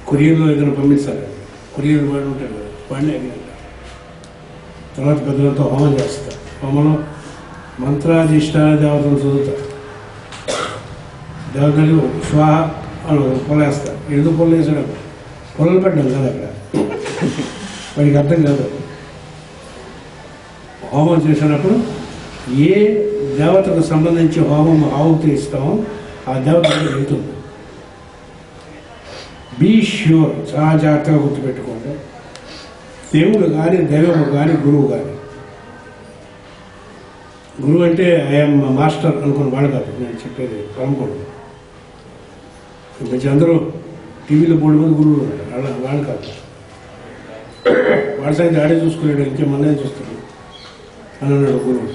కొరియర్లో ఏదైనా పంపిస్తారు, కొరియర్ వాడు ఉంటాడు కదా, వాడిని అడిగారు. తర్వాత పెద్దలతో హోమం చేస్తారు. హోమంలో మంత్రాధిష్టాన దేవతలు చదువుతారు. దేవతలు స్వాహ అని పొలేస్తారు. ఎందుకు పొలం వేసాడు? పొలం పెట్టడం కదా అక్కడ, వాడికి అర్థం కాదు. హోమం చేసినప్పుడు ఏ దేవతకు సంబంధించి హోమం ఆహుతి ఇస్తామో ఆ దేవతకి వెళ్తుంది. బీ ష్యూర్, చాలా జాగ్రత్తగా గుర్తుపెట్టుకోండి. దేవుడు కానీ, దైవము కానీ, గురువు కానీ. గురువు అంటే ఐఎమ్ మాస్టర్ అనుకుని వాడు కాదు నేను చెప్పేది, పరమగుడు. మంచి అందరూ టీవీలో 3 మంది గురువులు ఉన్నారు, వాడు కాదు. వాడి సంగతి ఆడే చూసుకున్నాడు, ఇంకేమన్నా చూస్తాడు అని అన్నాడు గురువు.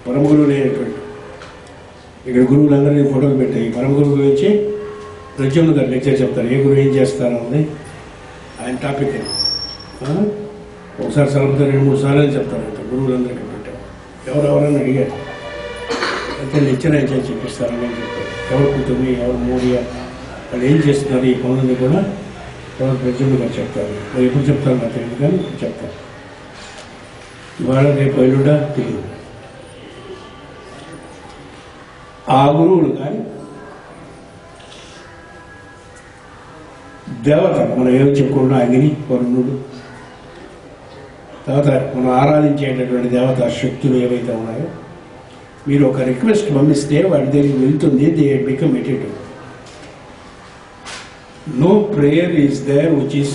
పరమగురువు లేనటువంటి ఇక్కడ గురువులందరినీ ఫోటోలు పెట్టాయి. ఈ పరమగురువు గురించి ప్రజ్ఞలు గారు లెక్చర్ చెప్తారు. ఏ గురువు ఏం చేస్తారో ఉంది ఆయన టాపిక్. ఒకసారి సరిపోతే 2-3 సార్లు అని చెప్తారంట. గురువులందరికీ పెట్టారు. ఎవరెవరని అడిగారు. అయితే లెక్చర్ ఏం చేసి చెప్పిస్తారని చెప్పారు. ఎవరు కూతుర్ని, ఎవరు మోడియా, వాళ్ళు ఏం చేస్తున్నారు, ఈ పనులని కూడా ఎవరు ప్రజ్ఞలు గారు చెప్తారు. మరి ఎప్పుడు చెప్తారు నాకు తెలియదు, కానీ చెప్తారు. ఇవాళ రేపు ఎల్లుండా తెలియదు. ఆ గురువులు కానీ దేవత మనం ఏమి చెప్పుకున్నా అగ్ని, వరుణుడు, తర్వాత మనం ఆరాధించేటటువంటి దేవత శక్తులు ఏవైతే ఉన్నాయో మీరు ఒక రిక్వెస్ట్ పంపిస్తే వాడి దగ్గరికి వెళ్తుంది. దే బికమ్ ఎటెటివ్. No prayer is there which is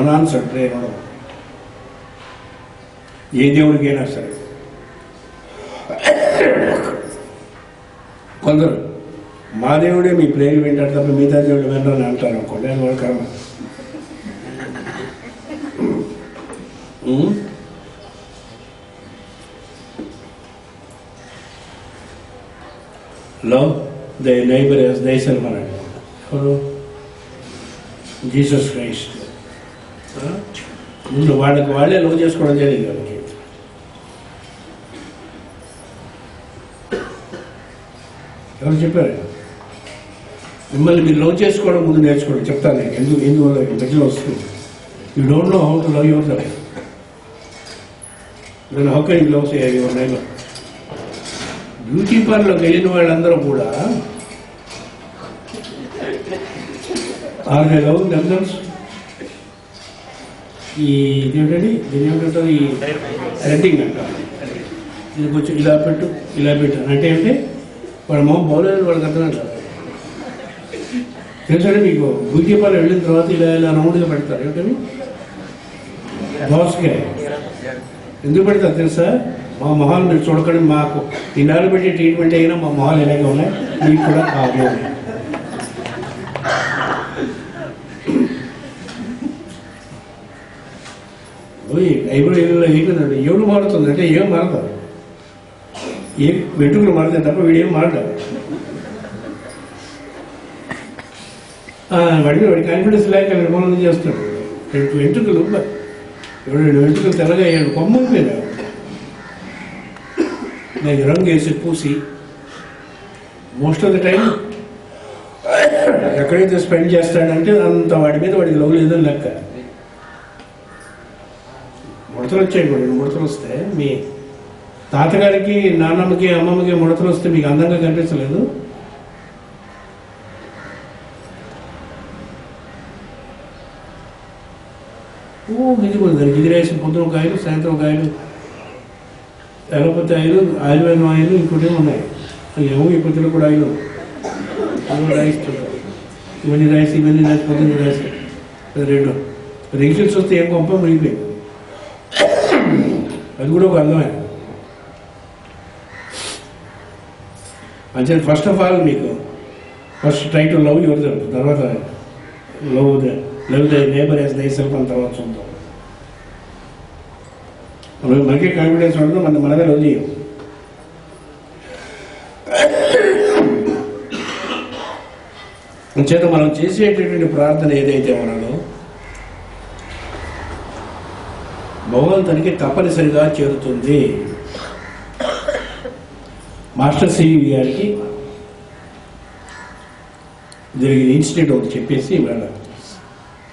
unanswered prayer అనడం. ఏ దేవుడికైనా సరే. కొందరు మా దేవుడే మీ ప్రేయర్ వింటాడు తప్ప మిగతా దేవుడు వినరని అంటారు అనుకోండి, అది వాళ్ళ కర్మ. లవ్ ద నైబర్ యాజ్ థైసెల్ఫ్ అన్నాడు. ఎవరు? Jesus Christ. ముందు వాళ్ళకి వాళ్ళే లవ్ చేసుకోవడం జరిగింది. వాళ్ళకి ఎవరు చెప్పారు? మిమ్మల్ని మీరు లవ్ చేసుకోవడం ముందు నేర్చుకోవడం చెప్తాను నేను. ఎందువల్ల మధ్యలో వస్తుంది. You don't know how to love yourself. నేను how can you love your neighbour? Beauty పార్లర్కి వెళ్ళిన వాళ్ళందరూ కూడా ఆర్ దే లవ్ దెమ్సెల్వ్స్. ఈ ఇదేంటండి, దీని ఏమిటంటారు, ఈ థ్రెడ్డింగ్ అంటారు. ఇది కొంచెం ఇలా పెట్టు, ఇలా పెట్టు అంటే ఏంటి, వాడు మొహం బాగోలేదు వాళ్ళకి అర్థం అంటారు. తెలుసండి మీకు, బ్యూటీ పార్లర్ వెళ్ళిన తర్వాత ఇలా ఇలా రౌండ్గా పెడతారు. ఏమిటని? దోసకాయ. ఎందుకు పెడతారు తెలుసా? మా మొహాలు మీరు చూడకండి, మాకు ఇన్నాళ్ళు పెట్టి ట్రీట్మెంట్ అయినా మా మొహాలు ఇలాగే ఉన్నాయి, మీకు కూడా కాదు. ఐబ్రో అయిపోయిందండి. ఎవరు మారుతుంది అంటే ఏం మారదు, ఏ వెంట్రుకలు మారుతాయి తప్ప వీడేం మారడు. వాడి కాన్ఫిడెన్స్ లేక నిర్మాణం చేస్తాడు. వెంట్రుకలు వెంట్రుకలు తెల్లగా అయ్యాడు, కొమ్మ మీద నాకు రంగు వేసి పూసి మోస్ట్ ఆఫ్ ద టైం ఎక్కడైతే స్పెండ్ చేస్తాడంటే అంత వాడి మీద వాడికి లవ్ లేదని లెక్క. ముడతలు వచ్చాయి కూడా. ముడతలు వస్తే మీ తాతగారికి, నాన్నమ్మకి, అమ్మమ్మకి ముడతలు వస్తే మీకు అందంగా కనిపించలేదు? ఇది కూడా దానికి ఇది రాసి పొద్దున కాయలు, సాయంత్రం కాయలు, లేకపోతే ఆయుర్వేదం ఆయిల్, ఇంకోటి ఉన్నాయి. ఏమో ఈ పొద్దున కూడా ఆయిల్ రాయిస్తుంటారు. ఇవన్నీ రాసి పొద్దున్న రాసి 2 రింకిల్స్ వస్తే ఏం గొప్ప మునిగిపోయింది. అది కూడా ఒక అందమే. అంటే ఫస్ట్ ఆఫ్ ఆల్ మీకు first try to love your self, తర్వాత లవ్ ద నేబర్ యాజ్ థైసెల్ఫ్ అని తర్వాత చూద్దాం. మనకే కాన్ఫిడెన్స్ ఉండదు, మనమే లవ్ చేయం. చేత మనం చేసేటటువంటి ప్రార్థన ఏదైతే మనలో భగవంతునికి తప్పనిసరిగా చేరుతుంది. మాస్టర్ సివి గారికి జరిగిన ఇన్సిడెంట్ ఒకటి చెప్పేసి ఇవాళ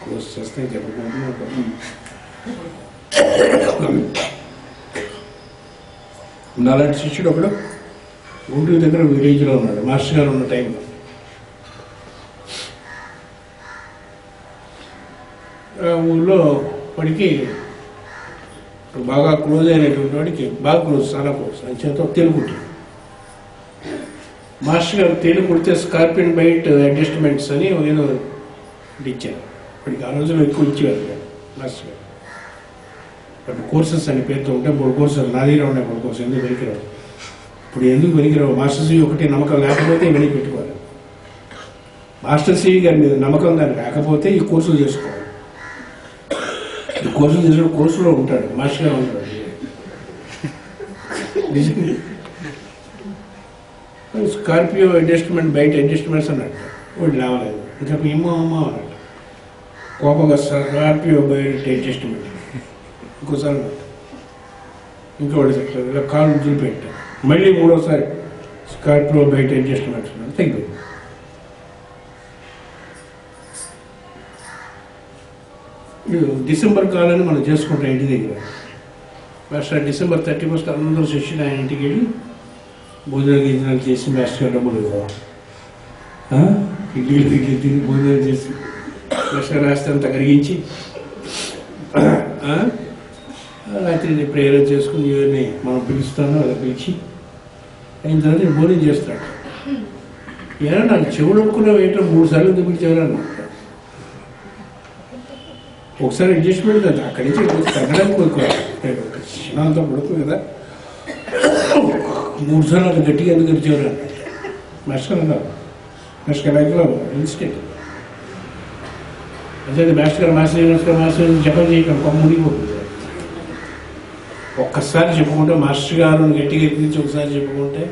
క్లోజ్ చేస్తే చెప్పకుండా నాలాంటి శిష్యుడు ఒకడు గుంటూరు దగ్గర విలేజ్లో ఉన్నాడు, మాస్టర్ గారు ఉన్న టైంలో. ఊళ్ళో వాడికి బాగా క్లోజ్ అయినటువంటి వాడికి బాగా క్లోజ్, చాలా క్లోజ్, అని చేత తెలుగుంటే మాస్టర్ గారు తెలుగు కుడితే స్కార్పియన్ బైట్ అడ్జస్ట్మెంట్స్ అని ఏదో ఇచ్చారు. వాడికి ఆ రోజుల్లో ఎక్కువ ఇచ్చేవారు మాస్టర్ గారు. అప్పుడు కోర్సెస్ అని పేరుతో ఉంటే 3 కోర్సులు నా దగ్గర ఉన్నాయి. 3 కోర్సులు ఎందుకు వెలికిరావు, ఇప్పుడు ఎందుకు వెలికిరావు, మాస్టర్ సివి ఒకటి నమ్మకం లేకపోతే వెనక్కి పెట్టుకోవాలి. మాస్టర్ సివి గారి మీద నమ్మకం దాన్ని రాకపోతే ఈ కోర్సులు చేసుకోవాలి. ఈ కోర్సులు చేసిన కోర్సులో ఉంటాడు, మాస్టర్ గారు ఉంటాడు. స్కార్పియో అడ్జస్ట్మెంట్ బయట అడ్జస్ట్మెంట్స్ అన్నట్టు వాడు లేవలేదు. ఇంకా ఏమో అమ్మా అన్నట్టు కోపంగా స్కార్పియో బయట అడ్జస్ట్మెంట్ ఇంకోసారి ఇంకోటి చెప్తారు, ఇలా కాలు వదిలిపెట్టారు. మళ్ళీ 3వసారి స్కార్పియో బయట అడ్జస్ట్మెంట్స్ తగ్గిపోయింది. డిసెంబర్ కాలని మనం చేసుకుంటాం ఇంటి దగ్గర. మాస్టర్ డిసెంబర్ 31 అందరూ శిష్యులు ఆయన ఇంటికి వెళ్ళి భోజనం గిజనాలు చేసి మాస్టర్ గారు డబ్బులు ఇవ్వాలి, ఇడ్లీలు తిని భోజనం చేసి మాస్టర్ రాస్తే అంతా కరిగించి రాత్రి ప్రేయర్ చేసుకుని ఇవన్నీ మనం పిలుస్తాను అలా పిలిచి అయిన తర్వాత భోజనం చేస్తాడు. ఏమన్నా నాకు చెవులు ఒప్పుకున్నావు ఏంటో 3 సార్లు ఎందుకు పిలిచేవారన్నా. ఒకసారి అడ్జస్ట్మెంట్ కదా, అక్కడి నుంచి తగ్గడానికి క్షణాలతో పడుతుంది కదా, 3 సార్లు అది గట్టిగా ఎందుకు గడిచేవారు మాస్టర్ అన్నారు. మాస్టర్ లైఫ్లో ఇన్స్టెంట్ అదే మాస్టర్ గారు మాస్టర్ జపం చేయడం ఒక మునిగిపోతుంది. ఒక్కసారి చెప్పుకుంటే మాస్టర్ గారు గట్టిగా ఎక్కించి ఒకసారి చెప్పుకుంటే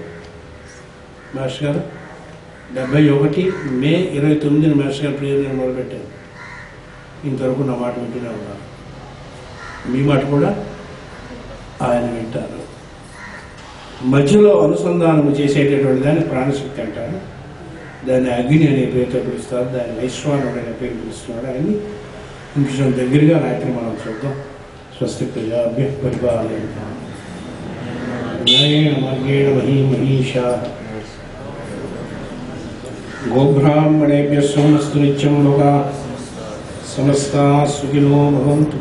మాస్టర్ గారు 71 మే 29 మాస్టర్ గారు ప్రేయర్ నేను మొదలుపెట్టాను. ఇంతవరకు నా మాట వింటూనే ఉన్నారు, మీ మాట కూడా ఆయన వింటారు. మధ్యలో అనుసంధానం చేసేటటువంటి దాన్ని ప్రాణశక్తి అంటారు, దాన్ని అగ్ని అనే పేరుతో పిలుస్తారు, దాన్ని వైశ్వానుడు అనే పేరు పిలుస్తున్నాడు. ఆయన్ని కొంచెం దగ్గరగా రాత్రి మనం చూద్దాం. స్వస్తి ప్రజాభ్య పరిపాలయంతాం న్యాయేన మార్గేణ మహీమహీషా గోబ్రాహ్మణేభ్యः సోమస్తు నిత్యం లోకాః సమస్తాః సుఖినో భవంతు.